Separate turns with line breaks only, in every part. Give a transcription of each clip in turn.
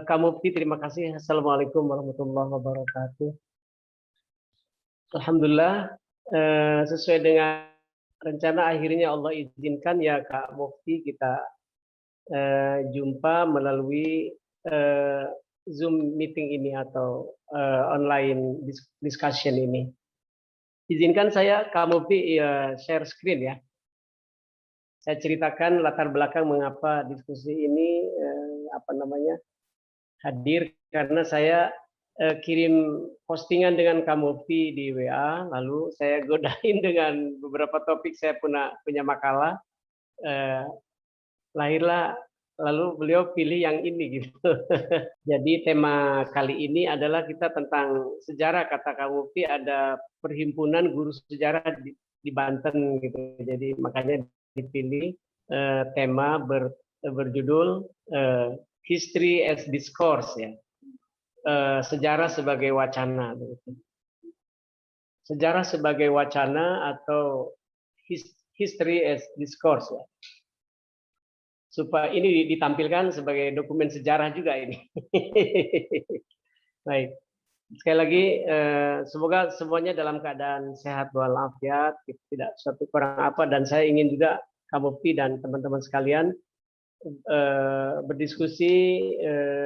Kak Mufti, terima kasih. Assalamualaikum warahmatullahi wabarakatuh. Alhamdulillah, sesuai dengan rencana akhirnya Allah izinkan ya Kak Mufti kita jumpa melalui Zoom meeting ini atau online discussion ini. Izinkan saya Kak Mufti share screen ya. Saya ceritakan latar belakang mengapa diskusi ini hadir karena saya kirim postingan dengan Kak Mufti di WA, lalu saya godain dengan beberapa topik, saya punya makalah, lahirlah, lalu beliau pilih yang ini gitu. Jadi tema kali ini adalah kita tentang sejarah, kata Kak Mufti ada perhimpunan guru sejarah di Banten gitu. Jadi makanya dipilih tema berjudul History as Discourse ya. Sejarah sebagai wacana. Sejarah sebagai wacana atau history as discourse ya. Supaya ini ditampilkan sebagai dokumen sejarah juga ini. Baik. Sekali lagi semoga semuanya dalam keadaan sehat walafiat, tidak suatu kurang apa, dan saya ingin juga Kak Mufti dan teman-teman sekalian berdiskusi,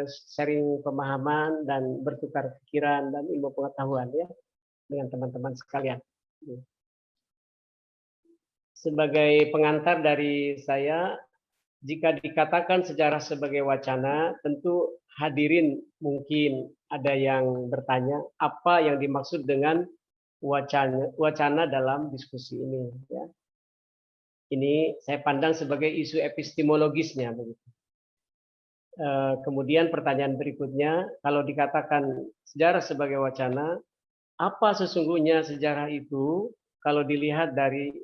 sharing pemahaman dan bertukar pikiran dan ilmu pengetahuan ya dengan teman-teman sekalian. Sebagai pengantar dari saya, jika dikatakan sejarah sebagai wacana, tentu hadirin mungkin ada yang bertanya apa yang dimaksud dengan wacana dalam diskusi ini ya. Ini saya pandang sebagai isu epistemologisnya. Kemudian pertanyaan berikutnya, kalau dikatakan sejarah sebagai wacana, apa sesungguhnya sejarah itu kalau dilihat dari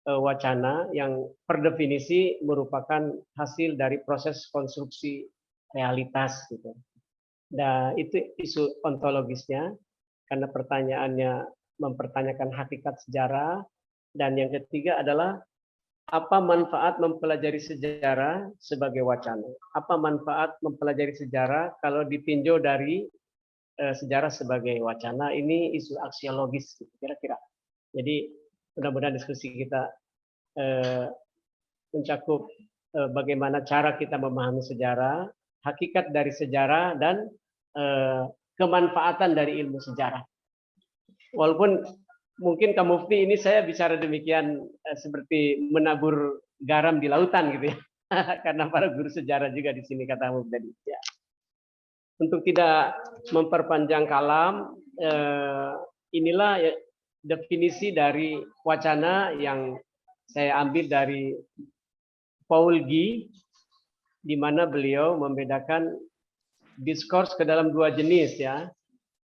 wacana yang per definisi merupakan hasil dari proses konstruksi realitas gitu. Dan itu isu ontologisnya, karena pertanyaannya mempertanyakan hakikat sejarah. Dan yang ketiga adalah apa manfaat mempelajari sejarah sebagai wacana? Apa manfaat mempelajari sejarah kalau ditinjau dari sejarah sebagai wacana? Ini isu aksiologis kira-kira. Jadi mudah-mudahan diskusi kita mencakup bagaimana cara kita memahami sejarah, hakikat dari sejarah, dan kemanfaatan dari ilmu sejarah. Walaupun mungkin Kak Mufti ini saya bicara demikian seperti menabur garam di lautan gitu ya. Karena para guru sejarah juga di sini kata Mufti tadi. Ya. Untuk tidak memperpanjang kalam, inilah ya, definisi dari wacana yang saya ambil dari Paul Guy, di mana beliau membedakan diskurs ke dalam dua jenis ya.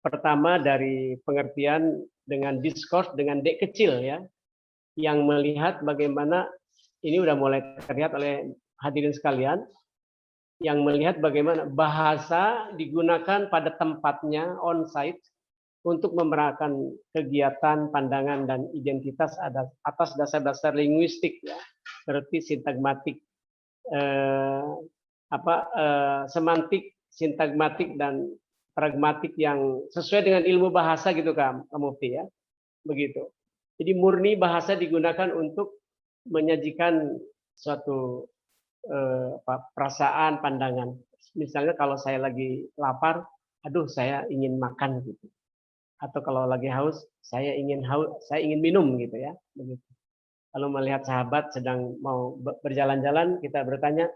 Pertama dari pengertian dengan diskurs dengan D kecil ya, yang melihat bagaimana ini udah mulai terlihat oleh hadirin sekalian, yang melihat bagaimana bahasa digunakan pada tempatnya on-site untuk memerankan kegiatan, pandangan, dan identitas atas dasar-dasar linguistik ya, seperti sintagmatik, semantik, sintagmatik, dan pragmatik yang sesuai dengan ilmu bahasa gitu Kak Mufti ya. Begitu. Jadi murni bahasa digunakan untuk menyajikan suatu perasaan, pandangan. Misalnya kalau saya lagi lapar, aduh saya ingin makan gitu. Atau kalau lagi haus, saya ingin minum gitu ya. Begitu. Kalau melihat sahabat sedang mau berjalan-jalan, kita bertanya,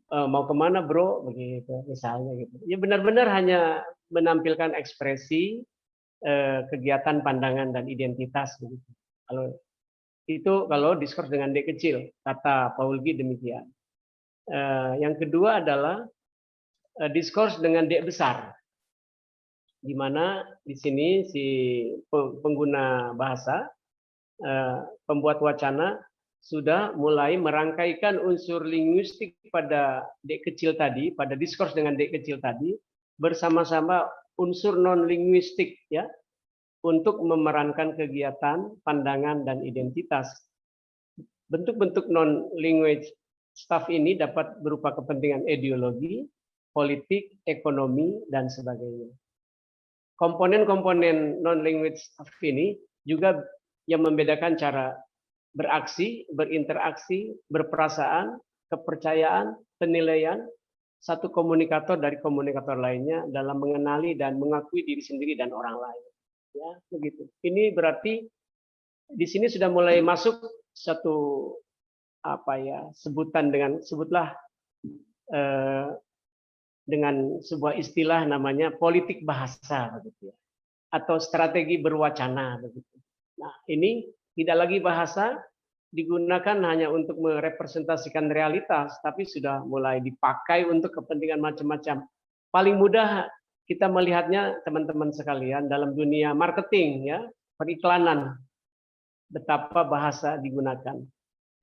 mau kemana bro, begitu misalnya gitu. Ya benar-benar hanya menampilkan ekspresi kegiatan, pandangan, dan identitas begitu. Kalau diskurs dengan D kecil, kata Paul Guy demikian. Yang kedua adalah diskurs dengan D besar, di mana di sini si pengguna bahasa, pembuat wacana sudah mulai merangkaikan unsur linguistik pada D kecil tadi, pada diskurs dengan D kecil tadi, bersama-sama unsur non-linguistik ya, untuk memerankan kegiatan, pandangan, dan identitas. Bentuk-bentuk non-language stuff ini dapat berupa kepentingan ideologi, politik, ekonomi, dan sebagainya. Komponen-komponen non-language ini juga yang membedakan cara beraksi, berinteraksi, berperasaan, kepercayaan, penilaian, satu komunikator dari komunikator lainnya dalam mengenali dan mengakui diri sendiri dan orang lain. Ya, begitu. Ini berarti di sini sudah mulai masuk satu sebutan sebutlah dengan sebuah istilah namanya politik bahasa, begitu ya, atau strategi berwacana, begitu. Nah, ini tidak lagi bahasa digunakan hanya untuk merepresentasikan realitas, tapi sudah mulai dipakai untuk kepentingan macam-macam. Paling mudah kita melihatnya, teman-teman sekalian, dalam dunia marketing, ya, periklanan, betapa bahasa digunakan.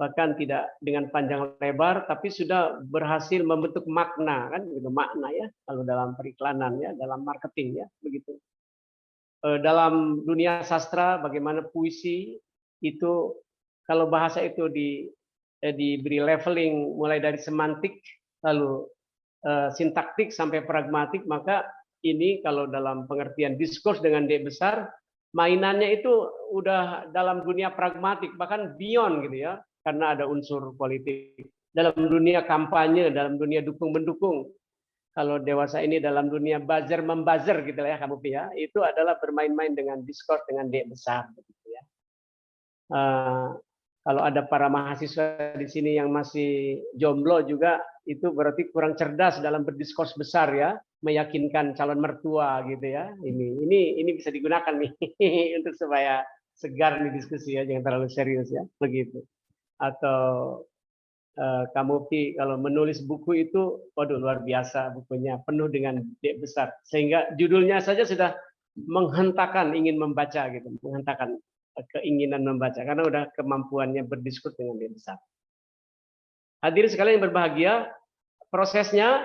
Bahkan tidak dengan panjang lebar, tapi sudah berhasil membentuk makna, kan, gitu, makna ya, kalau dalam periklanan ya, dalam marketing ya, begitu. Dalam dunia sastra, bagaimana puisi itu, kalau bahasa itu diberi leveling mulai dari semantik, lalu sintaktik sampai pragmatik, maka ini kalau dalam pengertian diskurs dengan D besar, mainannya itu udah dalam dunia pragmatik, bahkan beyond gitu ya, karena ada unsur politik. Dalam dunia kampanye, dalam dunia dukung-mendukung. Kalau dewasa ini dalam dunia buzzer-membuzzer gitu ya, kamu ya, itu adalah bermain-main dengan diskurs dengan D besar. Gitu ya. Kalau ada para mahasiswa di sini yang masih jomblo juga, itu berarti kurang cerdas dalam berdiskus besar ya, meyakinkan calon mertua gitu ya. Ini bisa digunakan nih untuk supaya segar nih diskusi ya, jangan terlalu serius ya, begitu. Atau kamu kalau menulis buku itu, waduh luar biasa bukunya, penuh dengan D besar, sehingga judulnya saja sudah menghentakkan ingin membaca gitu, menghentakkan keinginan membaca karena udah kemampuannya berdiskus dengan D besar. Hadirin sekalian yang berbahagia, prosesnya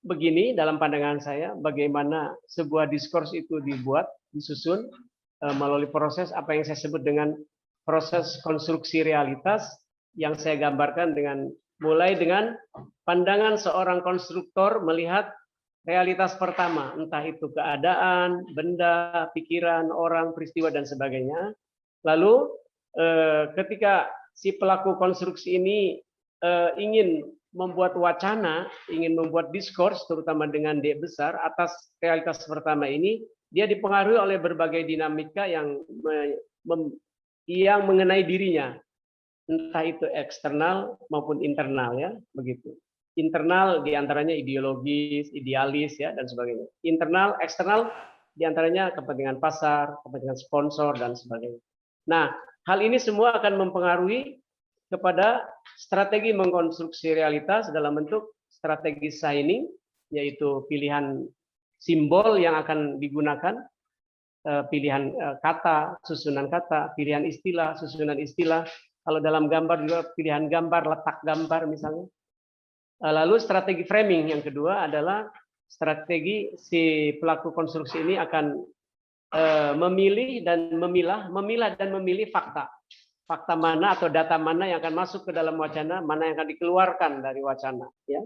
begini dalam pandangan saya, bagaimana sebuah diskurs itu dibuat, disusun melalui proses apa yang saya sebut dengan proses konstruksi realitas, yang saya gambarkan mulai dengan pandangan seorang konstruktor melihat realitas pertama, entah itu keadaan, benda, pikiran, orang, peristiwa, dan sebagainya. Lalu ketika si pelaku konstruksi ini ingin membuat wacana, ingin membuat diskurs, terutama dengan D besar, atas realitas pertama ini, dia dipengaruhi oleh berbagai dinamika yang mengenai dirinya. Entah itu eksternal maupun internal ya, begitu. Internal diantaranya ideologis, idealis ya, dan sebagainya. Internal, eksternal diantaranya kepentingan pasar, kepentingan sponsor, dan sebagainya. Nah, hal ini semua akan mempengaruhi kepada strategi mengkonstruksi realitas dalam bentuk strategi signing, yaitu pilihan simbol yang akan digunakan, pilihan kata, susunan kata, pilihan istilah, susunan istilah. Kalau dalam gambar juga pilihan gambar, letak gambar misalnya. Lalu strategi framing yang kedua adalah strategi si pelaku konstruksi ini akan memilih dan memilih fakta. Fakta mana atau data mana yang akan masuk ke dalam wacana, mana yang akan dikeluarkan dari wacana. Ya.